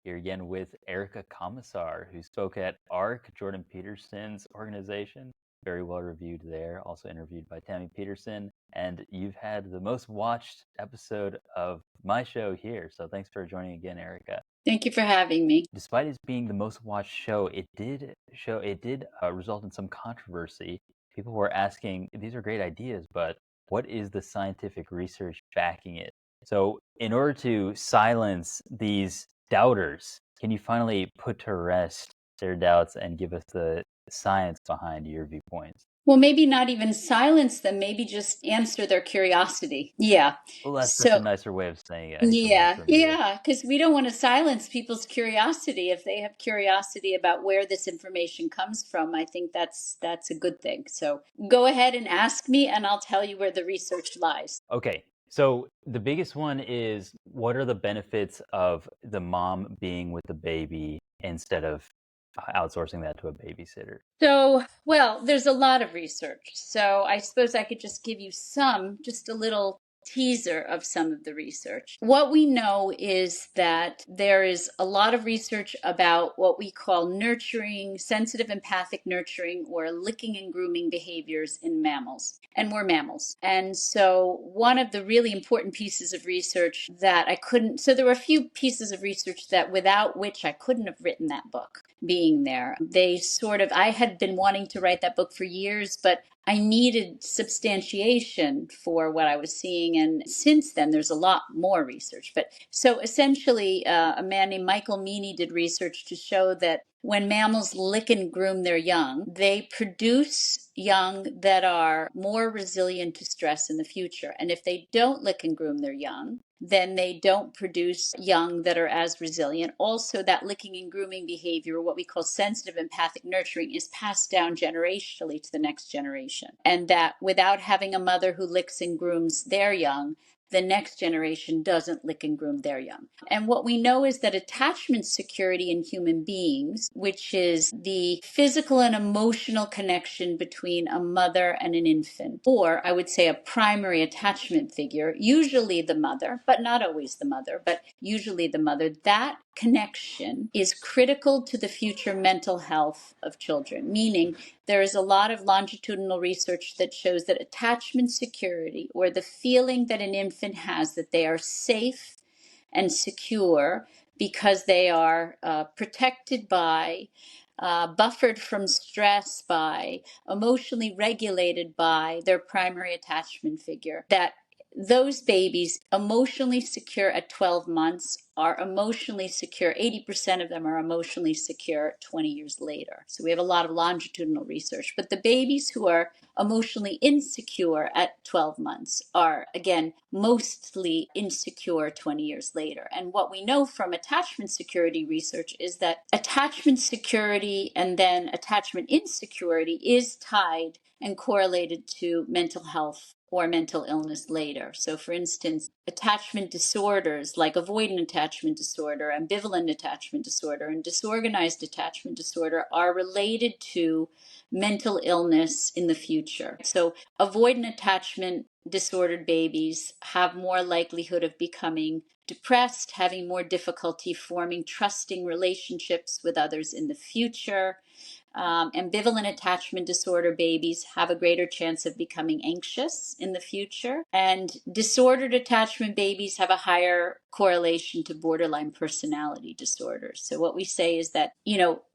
here again with Erica Komisar, who spoke at ARC, Jordan Peterson's organization. Very well reviewed there, also interviewed by Tammy Peterson. And you've had the most watched episode of my show here. So thanks for joining again, Erica. Thank you for having me. Despite it being the most watched show, it did result in some controversy. People were asking, these are great ideas, but what is the scientific research backing it? So in order to silence these doubters, can you finally put to rest their doubts and give us the science behind your viewpoints? Well, maybe not even silence them, maybe just answer their curiosity. Yeah. Well, that's just a So, nicer way of saying it, I suppose, yeah, from you. yeah, because we don't want to silence people's curiosity. If they have curiosity about where this information comes from, I think that's a good thing. So go ahead and ask me, and I'll tell you where the research lies. Okay, so the biggest one is, what are the benefits of the mom being with the baby instead of outsourcing that to a babysitter? So, well, there's a lot of research. So I suppose I could just give you just a little teaser of some of the research. What we know is that there is a lot of research about what we call nurturing, sensitive empathic nurturing, or licking and grooming behaviors in mammals. And we're mammals. And so one of the really important pieces of research that so there were a few pieces of research that without which I couldn't have written that book being there. I had been wanting to write that book for years, but I needed substantiation for what I was seeing. And since then, there's a lot more research. But so essentially, a man named Michael Meany did research to show that when mammals lick and groom their young, they produce young that are more resilient to stress in the future. And if they don't lick and groom their young, then they don't produce young that are as resilient. Also, that licking and grooming behavior, what we call sensitive empathic nurturing, is passed down generationally to the next generation. And that without having a mother who licks and grooms their young, the next generation doesn't lick and groom their young. And what we know is that attachment security in human beings, which is the physical and emotional connection between a mother and an infant, or I would say a primary attachment figure, usually the mother, but not always the mother, but usually the mother, that connection is critical to the future mental health of children, meaning there is a lot of longitudinal research that shows that attachment security, or the feeling that an infant has that they are safe and secure because they are protected by, buffered from stress by, emotionally regulated by their primary attachment figure, that those babies emotionally secure at 12 months are emotionally secure. 80% of them are emotionally secure 20 years later. So we have a lot of longitudinal research. But the babies who are emotionally insecure at 12 months are, again, mostly insecure 20 years later. And what we know from attachment security research is that attachment security and then attachment insecurity is tied and correlated to mental health or mental illness later. So for instance, attachment disorders like avoidant attachment disorder, ambivalent attachment disorder, and disorganized attachment disorder are related to mental illness in the future. So avoidant attachment disordered babies have more likelihood of becoming depressed, having more difficulty forming trusting relationships with others in the future. Ambivalent attachment disorder babies have a greater chance of becoming anxious in the future. And disordered attachment babies have a higher correlation to borderline personality disorders. So what we say is that,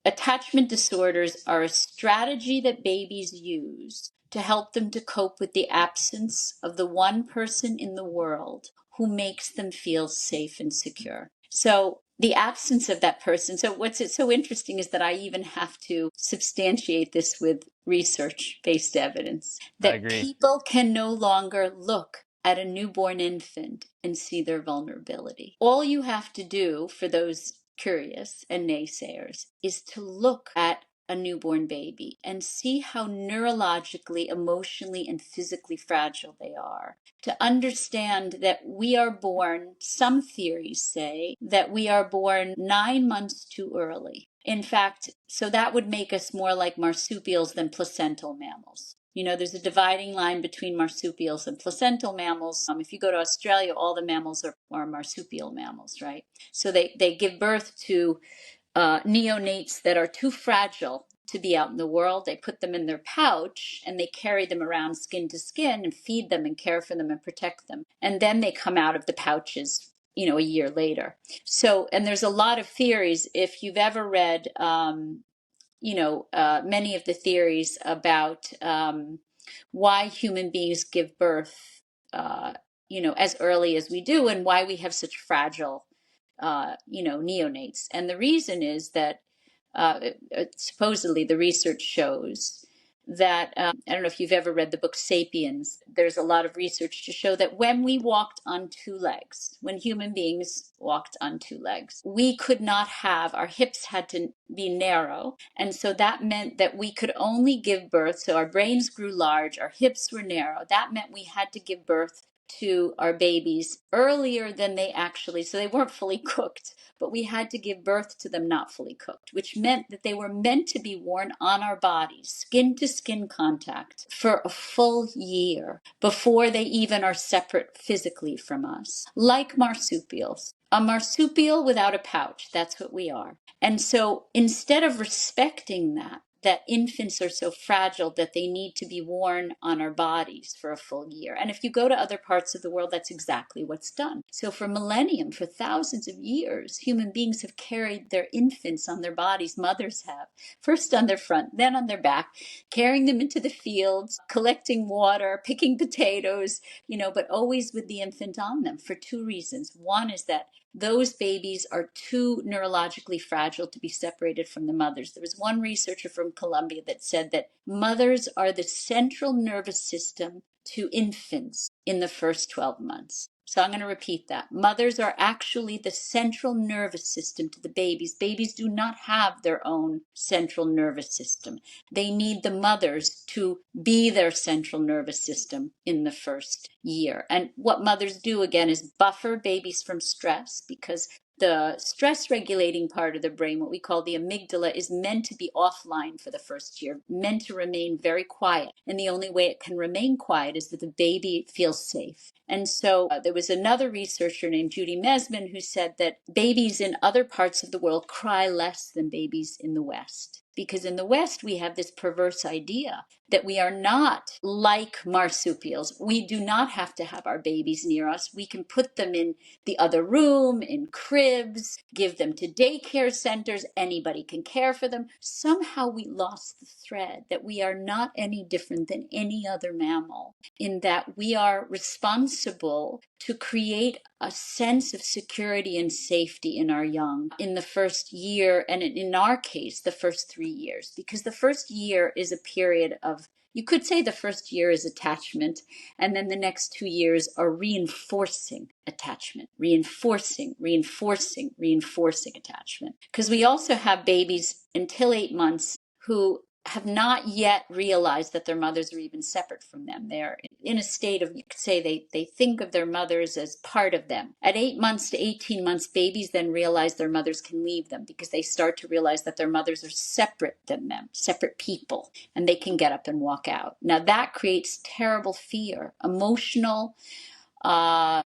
attachment disorders are a strategy that babies use to help them to cope with the absence of the one person in the world who makes them feel safe and secure. So the absence of that person. So what's so interesting is that I even have to substantiate this with research-based evidence I that agree. people can no longer look at a newborn infant and see their vulnerability. All you have to do, for those curious and naysayers, is to look at a newborn baby and see how neurologically, emotionally, and physically fragile they are. To understand that we are born, some theories say that we are born 9 months too early. In fact, so that would make us more like marsupials than placental mammals. There's a dividing line between marsupials and placental mammals. If you go to Australia, all the mammals are marsupial mammals, right? So they give birth to neonates that are too fragile to be out in the world. They put them in their pouch and they carry them around skin to skin and feed them and care for them and protect them. And then they come out of the pouches, a year later. So, and there's a lot of theories. If you've ever read, many of the theories about why human beings give birth, as early as we do, and why we have such fragile, neonates. And the reason is that supposedly the research shows that I don't know if you've ever read the book Sapiens. There's a lot of research to show that when we walked on two legs, when human beings walked on two legs, we could not have, our hips had to be narrow. And so that meant that we could only give birth. So our brains grew large, our hips were narrow. That meant we had to give birth to our babies earlier than so they weren't fully cooked, but we had to give birth to them not fully cooked, which meant that they were meant to be worn on our bodies, skin to skin contact, for a full year before they even are separate physically from us, like marsupials. A marsupial without a pouch, that's what we are. And so instead of respecting that infants are so fragile that they need to be worn on our bodies for a full year. And if you go to other parts of the world, that's exactly what's done. So for millennium, for thousands of years, human beings have carried their infants on their bodies. Mothers have, first on their front, then on their back, carrying them into the fields, collecting water, picking potatoes, but always with the infant on them for two reasons. One is that those babies are too neurologically fragile to be separated from the mothers. There was one researcher from Columbia that said that mothers are the central nervous system to infants in the first 12 months. So I'm going to repeat that. Mothers are actually the central nervous system to the babies. Babies do not have their own central nervous system. They need the mothers to be their central nervous system in the first year. And what mothers do, again, is buffer babies from stress, because the stress regulating part of the brain, what we call the amygdala, is meant to be offline for the first year, meant to remain very quiet. And the only way it can remain quiet is that the baby feels safe. And so there was another researcher named Judy Mesman who said that babies in other parts of the world cry less than babies in the West. Because in the West, we have this perverse idea that we are not like marsupials. We do not have to have our babies near us. We can put them in the other room, in cribs, give them to daycare centers. Anybody can care for them. Somehow we lost the thread that we are not any different than any other mammal, in that we are responsible to create a sense of security and safety in our young in the first year, and in our case, the first 3 years, because the first year is a period of, you could say the first year is attachment, and then the next 2 years are reinforcing attachment, reinforcing attachment. Because we also have babies until 8 months who have not yet realized that their mothers are even separate from them. They're in a state of, you could say, they think of their mothers as part of them. At 8 months to 18 months, babies then realize their mothers can leave them, because they start to realize that their mothers are separate than them, separate people, and they can get up and walk out. Now that creates terrible fear, emotional, an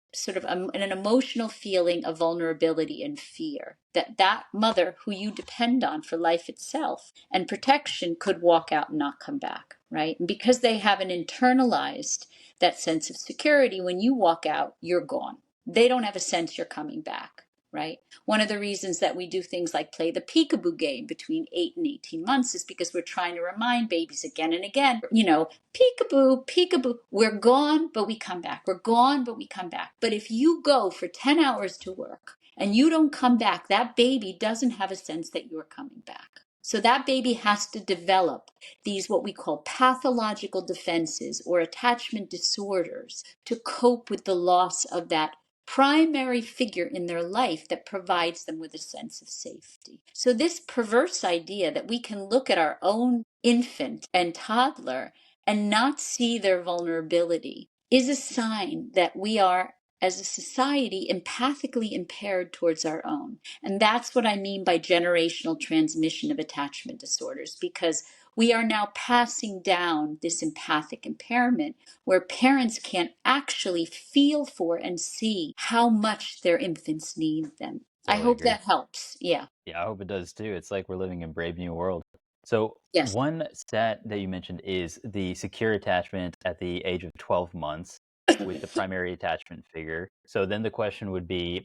emotional feeling of vulnerability and fear that mother who you depend on for life itself and protection could walk out and not come back, right? And because they haven't internalized that sense of security, when you walk out, you're gone. They don't have a sense you're coming back. Right? One of the reasons that we do things like play the peekaboo game between 8 and 18 months is because we're trying to remind babies again and again, peekaboo, peekaboo, we're gone, but we come back. We're gone, but we come back. But if you go for 10 hours to work and you don't come back, that baby doesn't have a sense that you're coming back. So that baby has to develop these what we call pathological defenses or attachment disorders to cope with the loss of that primary figure in their life that provides them with a sense of safety. So this perverse idea that we can look at our own infant and toddler and not see their vulnerability is a sign that we are, as a society, empathically impaired towards our own. And that's what I mean by generational transmission of attachment disorders, because we are now passing down this empathic impairment where parents can't actually feel for and see how much their infants need them. I Totally hope agree. that helps. Yeah. Yeah, I hope it does too. It's like we're living in Brave New World. So Yes. one stat that you mentioned is the secure attachment at the age of 12 months with the primary attachment figure. So then the question would be,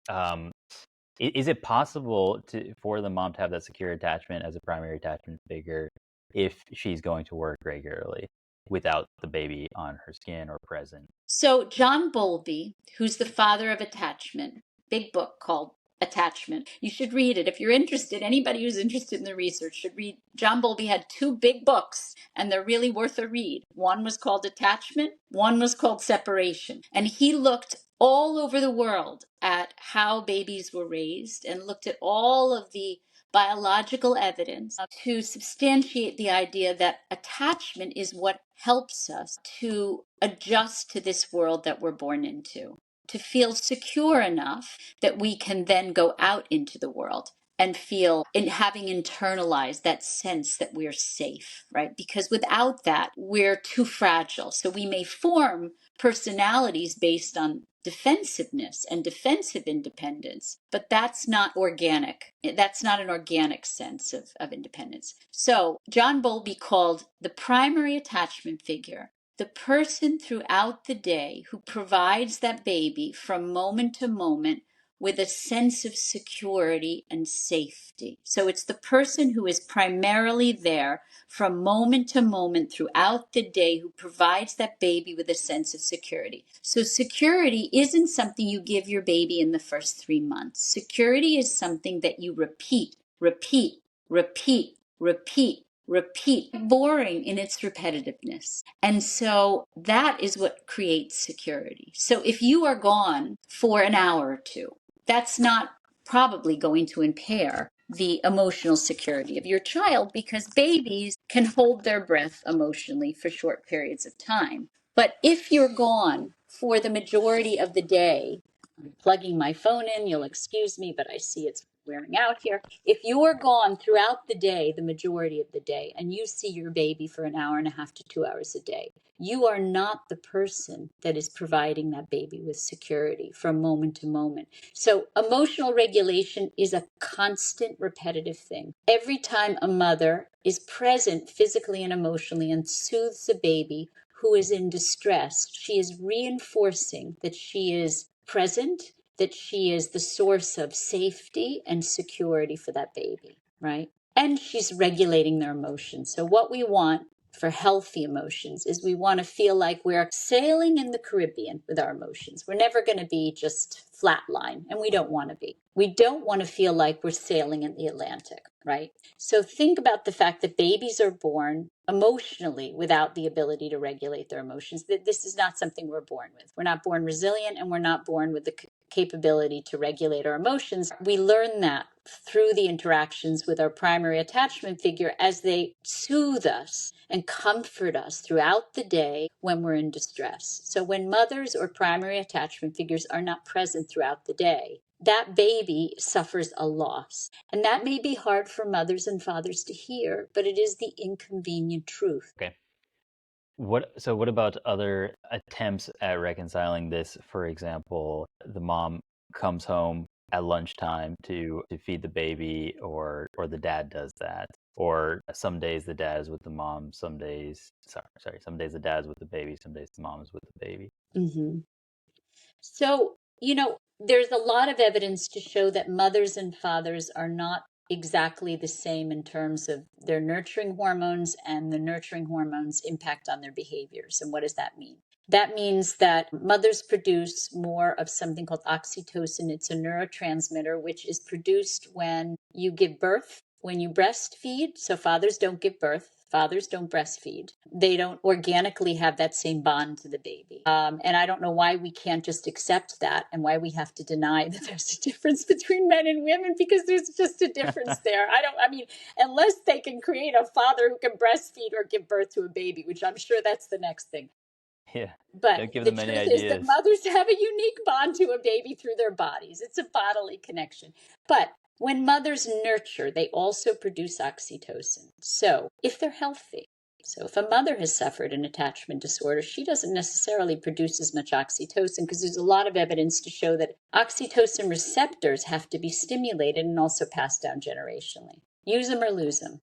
um, is it possible for the mom to have that secure attachment as a primary attachment figure if she's going to work regularly without the baby on her skin or present? So, John Bowlby, who's the father of attachment, big book called Attachment. You should read it. If you're interested, anybody who's interested in the research should read. John Bowlby had two big books, and they're really worth a read. One was called Attachment, one was called Separation. And he looked all over the world at how babies were raised and looked at all of the biological evidence to substantiate the idea that attachment is what helps us to adjust to this world that we're born into, to feel secure enough that we can then go out into the world and feel in having internalized that sense that we're safe, right? Because without that, we're too fragile. So we may form personalities based on defensiveness and defensive independence, but that's not organic. That's not an organic sense of independence. So John Bowlby called the primary attachment figure the person throughout the day who provides that baby from moment to moment with a sense of security and safety. So it's the person who is primarily there from moment to moment throughout the day who provides that baby with a sense of security. So security isn't something you give your baby in the first 3 months. Security is something that you repeat, repeat, repeat, repeat, repeat, boring in its repetitiveness. And so that is what creates security. So if you are gone for an hour or two, that's not probably going to impair the emotional security of your child because babies can hold their breath emotionally for short periods of time. But if you're gone for the majority of the day, I'm plugging my phone in, you'll excuse me, but I see it's wearing out here. If you're gone throughout the day, the majority of the day, and you see your baby for an hour and a half to 2 hours a day, you are not the person that is providing that baby with security from moment to moment. So emotional regulation is a constant repetitive thing. Every time a mother is present physically and emotionally and soothes a baby who is in distress, she is reinforcing that she is present, that she is the source of safety and security for that baby, right? And she's regulating their emotions. So what we want for healthy emotions is we want to feel like we're sailing in the Caribbean with our emotions. We're never going to be just flatline, and we don't want to be. We don't want to feel like we're sailing in the Atlantic, right? So think about the fact that babies are born emotionally without the ability to regulate their emotions. This is not something we're born with. We're not born resilient, and we're not born with the capability to regulate our emotions. We learn that through the interactions with our primary attachment figure as they soothe us and comfort us throughout the day when we're in distress. So when mothers or primary attachment figures are not present throughout the day, that baby suffers a loss. And that may be hard for mothers and fathers to hear, but it is the inconvenient truth. Okay. What about other attempts at reconciling this? For example, the mom comes home at lunchtime to feed the baby, or the dad does that. Or some days the dad is with the mom, some days some days the dad is with the baby, some days the mom is with the baby. Mm-hmm. So, there's a lot of evidence to show that mothers and fathers are not exactly the same in terms of their nurturing hormones and the nurturing hormones impact on their behaviors. And what does that mean? That means that mothers produce more of something called oxytocin. It's a neurotransmitter which is produced when you give birth, when you breastfeed. So fathers don't give birth. Fathers don't breastfeed. They don't organically have that same bond to the baby. And I don't know why we can't just accept that and why we have to deny that there's a difference between men and women because there's just a difference there. Unless they can create a father who can breastfeed or give birth to a baby, which I'm sure that's the next thing. Yeah. But Don't give the them any truth is that ideas. mothers have a unique bond to a baby through their bodies. It's a bodily connection. But When mothers nurture, they also produce oxytocin. So if they're healthy, so if a mother has suffered an attachment disorder, she doesn't necessarily produce as much oxytocin because there's a lot of evidence to show that oxytocin receptors have to be stimulated and also passed down generationally. Use them or lose them.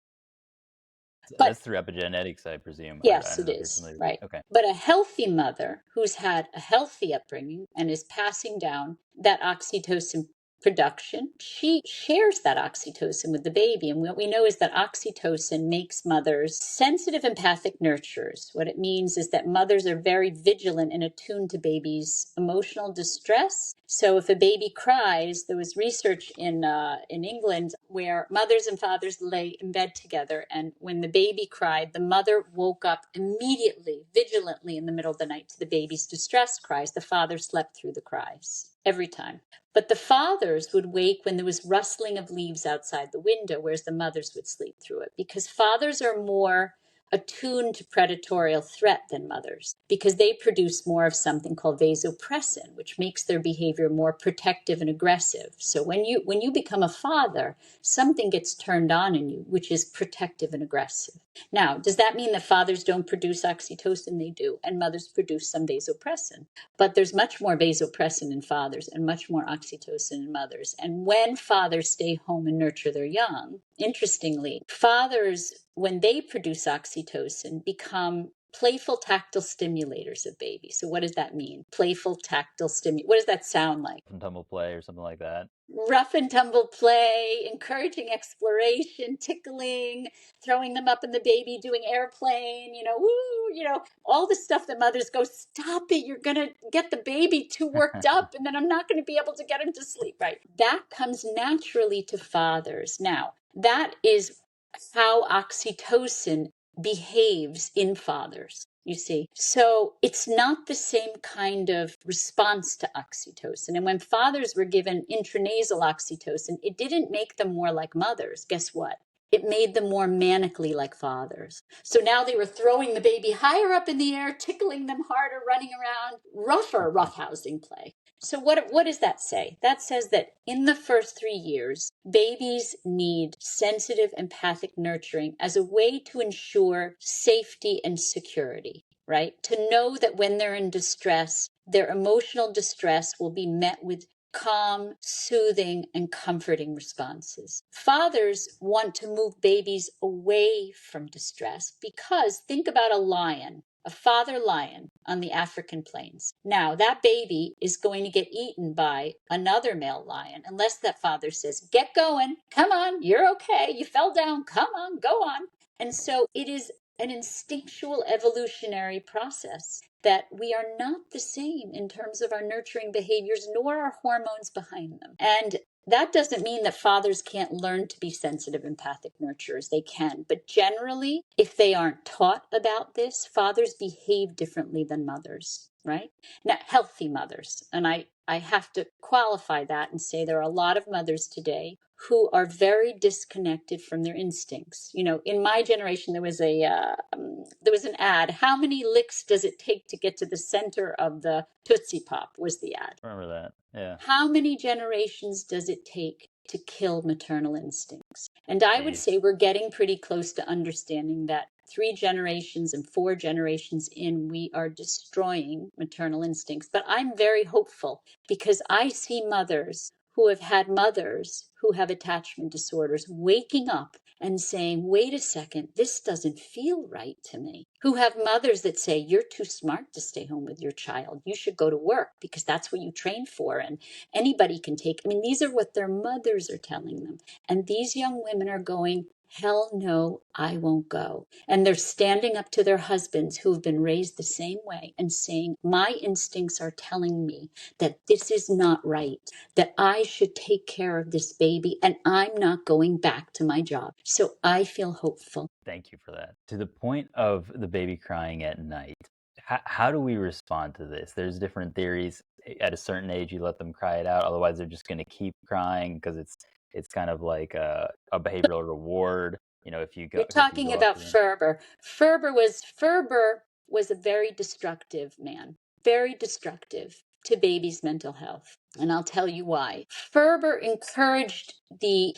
But That's through epigenetics, I presume. I yes, don't it know if you're is, familiar. right. Okay. But a healthy mother who's had a healthy upbringing and is passing down that oxytocin production, she shares that oxytocin with the baby. And what we know is that oxytocin makes mothers sensitive, empathic nurturers. What it means is that mothers are very vigilant and attuned to babies' emotional distress. So if a baby cries, there was research in England where mothers and fathers lay in bed together, and when the baby cried, the mother woke up immediately, vigilantly in the middle of the night to the baby's distress cries. The father slept through the cries every time. But the fathers would wake when there was rustling of leaves outside the window, whereas the mothers would sleep through it, because fathers are more attuned to predatorial threat than mothers, because they produce more of something called vasopressin, which makes their behavior more protective and aggressive. So when you become a father, something gets turned on in you, which is protective and aggressive. Now, does that mean that fathers don't produce oxytocin? They do, and mothers produce some vasopressin. But there's much more vasopressin in fathers and much more oxytocin in mothers. And when fathers stay home and nurture their young, interestingly, fathers, when they produce oxytocin, become playful tactile stimulators of babies. So what does that mean? Playful tactile stimulate. What does that sound like? From tumble play or something like that. Rough and tumble play, encouraging exploration, tickling, throwing them up in the baby, doing airplane, woo, all the stuff that mothers go, stop it, you're going to get the baby too worked up, and then I'm not going to be able to get him to sleep, right? That comes naturally to fathers. Now, that is how oxytocin behaves in fathers, you see. So it's not the same kind of response to oxytocin. And when fathers were given intranasal oxytocin, it didn't make them more like mothers. Guess what? It made them more manically like fathers. So now they were throwing the baby higher up in the air, tickling them harder, running around, roughhousing play. So what does that say? That says that in the first 3 years, babies need sensitive, empathic nurturing as a way to ensure safety and security, right? To know that when they're in distress, their emotional distress will be met with calm, soothing, and comforting responses. Fathers want to move babies away from distress because think about a lion. A father lion on the African plains. Now, that baby is going to get eaten by another male lion unless that father says, get going, come on, you're okay, you fell down, come on, go on. And so it is an instinctual evolutionary process that we are not the same in terms of our nurturing behaviors, nor our hormones behind them. And that doesn't mean that fathers can't learn to be sensitive, empathic nurturers. They can. But generally, if they aren't taught about this, fathers behave differently than mothers, right? Now, healthy mothers. And I have to qualify that and say there are a lot of mothers today who are very disconnected from their instincts. In my generation, there was an ad. How many licks does it take to get to the center of the Tootsie Pop was the ad. I remember that. Yeah. How many generations does it take to kill maternal instincts? And I would say we're getting pretty close to understanding that 3 generations and 4 generations in, we are destroying maternal instincts. But I'm very hopeful because I see mothers who have had mothers who have attachment disorders waking up and saying, wait a second, this doesn't feel right to me. Who have mothers that say, you're too smart to stay home with your child. You should go to work because that's what you trained for. And anybody can take, these are what their mothers are telling them. And these young women are going, hell no, I won't go. And they're standing up to their husbands who have been raised the same way and saying, my instincts are telling me that this is not right, that I should take care of this baby and I'm not going back to my job. So I feel hopeful. Thank you for that. To the point of the baby crying at night, how do we respond to this? There's different theories. At a certain age, you let them cry it out. Otherwise, they're just going to keep crying because it's kind of like a behavioral reward. If you You're if you talking go up about to them. Ferber. Ferber was a very destructive man, very destructive to babies' mental health. And I'll tell you why. Ferber encouraged the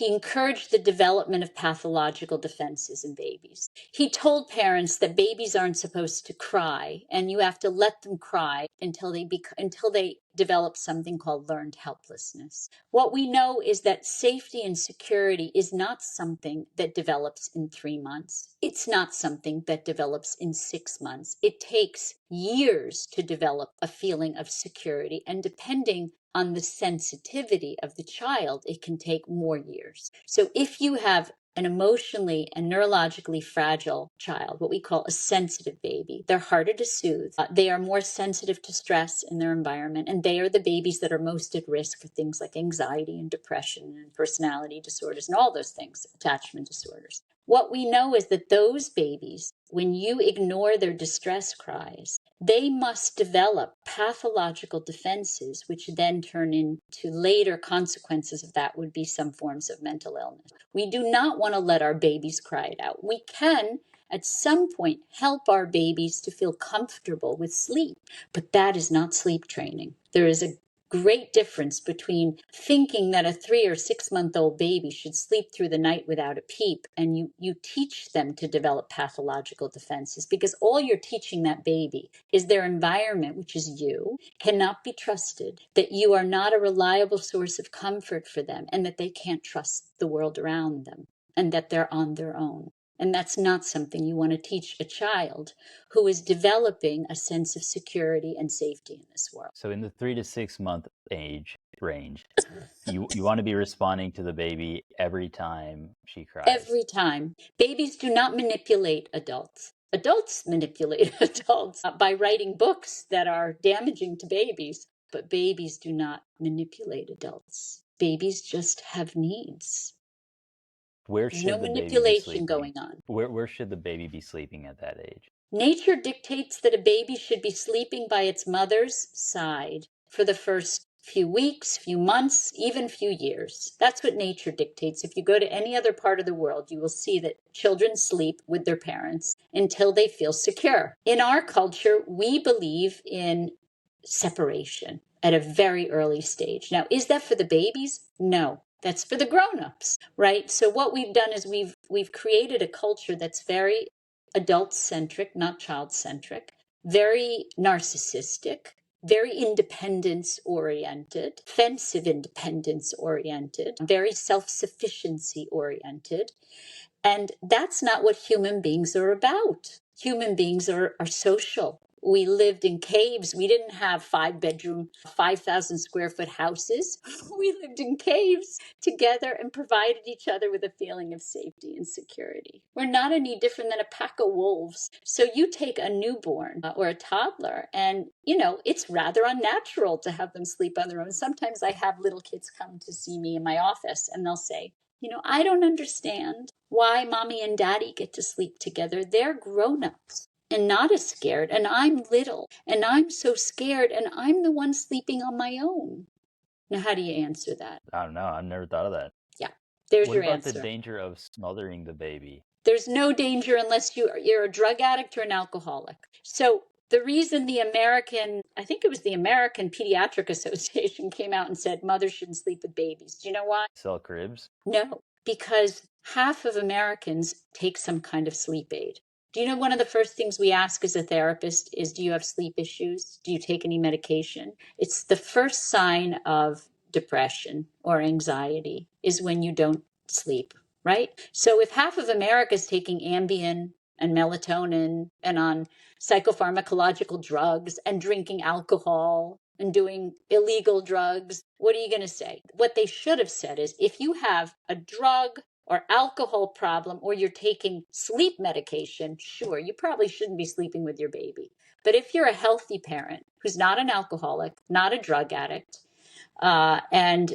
development of pathological defenses in babies. He told parents that babies aren't supposed to cry, and you have to let them cry until they develop something called learned helplessness. What we know is that safety and security is not something that develops in 3 months. It's not something that develops in 6 months. It takes years to develop a feeling of security, and depending on the sensitivity of the child, it can take more years. So if you have an emotionally and neurologically fragile child, what we call a sensitive baby, they're harder to soothe. They are more sensitive to stress in their environment, and they are the babies that are most at risk for things like anxiety and depression and personality disorders and all those things, attachment disorders. What we know is that those babies, when you ignore their distress cries, they must develop pathological defenses, which then turn into later consequences of that would be some forms of mental illness. We do not want to let our babies cry it out. We can, at some point, help our babies to feel comfortable with sleep, but that is not sleep training. There is a great difference between thinking that a 3 or 6 month old baby should sleep through the night without a peep, and you teach them to develop pathological defenses, because all you're teaching that baby is their environment, which is you, cannot be trusted, that you are not a reliable source of comfort for them, and that they can't trust the world around them, and that they're on their own. And that's not something you want to teach a child who is developing a sense of security and safety in this world. So in the 3 to 6 month age range, you want to be responding to the baby every time she cries. Every time. Babies do not manipulate adults. Adults manipulate adults by writing books that are damaging to babies, but babies do not manipulate adults. Babies just have needs. Where There's should no the baby be manipulation sleeping? going on. Where should the baby be sleeping at that age? Nature dictates that a baby should be sleeping by its mother's side for the first few weeks, few months, even few years. That's what nature dictates. If you go to any other part of the world, you will see that children sleep with their parents until they feel secure. In our culture, we believe in separation at a very early stage. Now, is that for the babies? No. That's for the grown-ups, right? So what we've done is we've created a culture that's very adult-centric, not child-centric, very narcissistic, very independence-oriented, defensive independence-oriented, very self-sufficiency-oriented. And that's not what human beings are about. Human beings are social. We lived in caves. We didn't have 5-bedroom, 5,000 square foot houses. We lived in caves together and provided each other with a feeling of safety and security. We're not any different than a pack of wolves. So you take a newborn or a toddler, and, it's rather unnatural to have them sleep on their own. Sometimes I have little kids come to see me in my office, and they'll say, I don't understand why mommy and daddy get to sleep together. They're grown-ups and not as scared, and I'm little, and I'm so scared, and I'm the one sleeping on my own. Now, how do you answer that? I don't know. I've never thought of that. Yeah, there's What your about answer. the danger of smothering the baby? There's no danger unless you're a drug addict or an alcoholic. So the reason I think it was the American Pediatric Association came out and said mothers shouldn't sleep with babies. Do you know why? Sell cribs? No, because half of Americans take some kind of sleep aid. Do you know one of the first things we ask as a therapist is, do you have sleep issues? Do you take any medication? It's the first sign of depression or anxiety is when you don't sleep, right? So if half of America is taking Ambien and melatonin and on psychopharmacological drugs and drinking alcohol and doing illegal drugs, what are you going to say? What they should have said is, if you have a drug or alcohol problem or you're taking sleep medication, sure, you probably shouldn't be sleeping with your baby. But if you're a healthy parent who's not an alcoholic, not a drug addict, and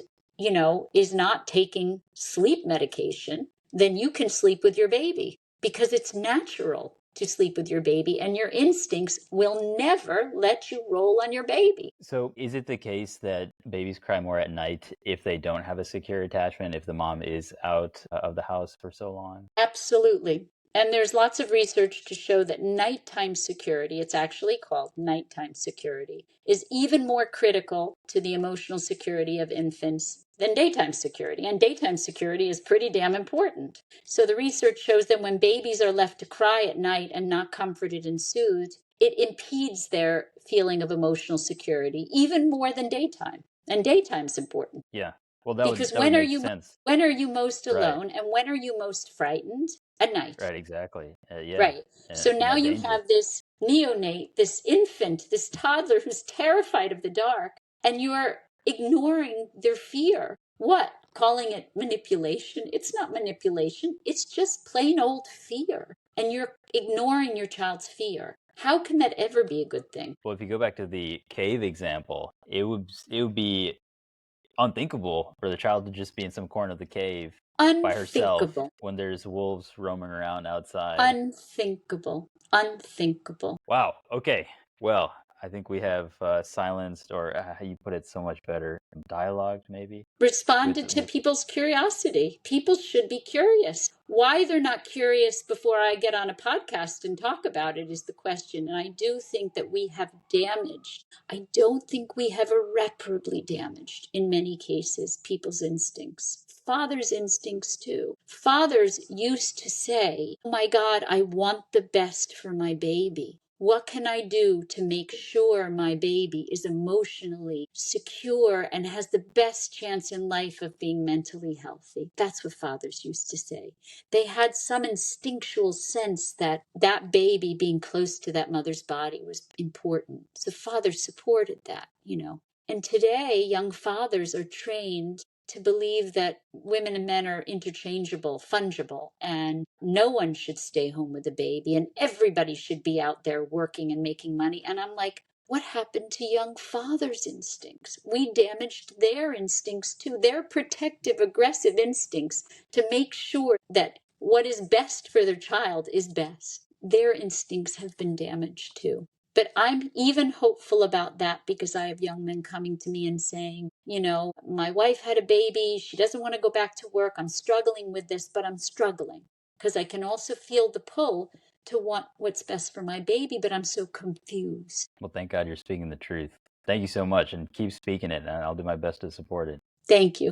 is not taking sleep medication, then you can sleep with your baby, because it's natural to sleep with your baby, and your instincts will never let you roll on your baby. So is it the case that babies cry more at night if they don't have a secure attachment, if the mom is out of the house for so long? Absolutely. And there's lots of research to show that nighttime security, it's actually called nighttime security, is even more critical to the emotional security of infants than daytime security. And daytime security is pretty damn important. So the research shows that when babies are left to cry at night and not comforted and soothed, it impedes their feeling of emotional security even more than daytime. And daytime's important. Yeah. Well, Because that would make sense. when are you most Right. alone and when are you most frightened? At night. Right. Exactly. Yeah. Right. And So in now that you danger. have this neonate, this infant, this toddler who's terrified of the dark, and you're ignoring their fear. What? Calling it manipulation? It's not manipulation. It's just plain old fear. And you're ignoring your child's fear. How can that ever be a good thing? Well, if you go back to the cave example, it would be unthinkable for the child to just be in some corner of the cave by herself Unthinkable. when there's wolves roaming around outside. Unthinkable. Unthinkable. Wow. Okay. Well, I think we have silenced, or how you put it, so much better, dialogued maybe Responded to with. people's curiosity. People should be curious. Why they're not curious before I get on a podcast and talk about it is the question. And I do think that we have damaged, I don't think we have irreparably damaged, in many cases, people's instincts. Fathers' instincts too. Fathers used to say, oh my God, I want the best for my baby. What can I do to make sure my baby is emotionally secure and has the best chance in life of being mentally healthy? That's what fathers used to say. They had some instinctual sense that that baby being close to that mother's body was important. So fathers supported that, you know. And today, young fathers are trained to believe that women and men are interchangeable, fungible, and no one should stay home with a baby, and everybody should be out there working and making money. And I'm like, what happened to young fathers' instincts? We damaged their instincts too, their protective, aggressive instincts to make sure that what is best for their child is best. Their instincts have been damaged too. But I'm even hopeful about that because I have young men coming to me and saying, you know, my wife had a baby. She doesn't want to go back to work. I'm struggling with this, but I'm struggling because I can also feel the pull to want what's best for my baby, but I'm so confused. Well, thank God you're speaking the truth. Thank you so much, and keep speaking it, and I'll do my best to support it. Thank you.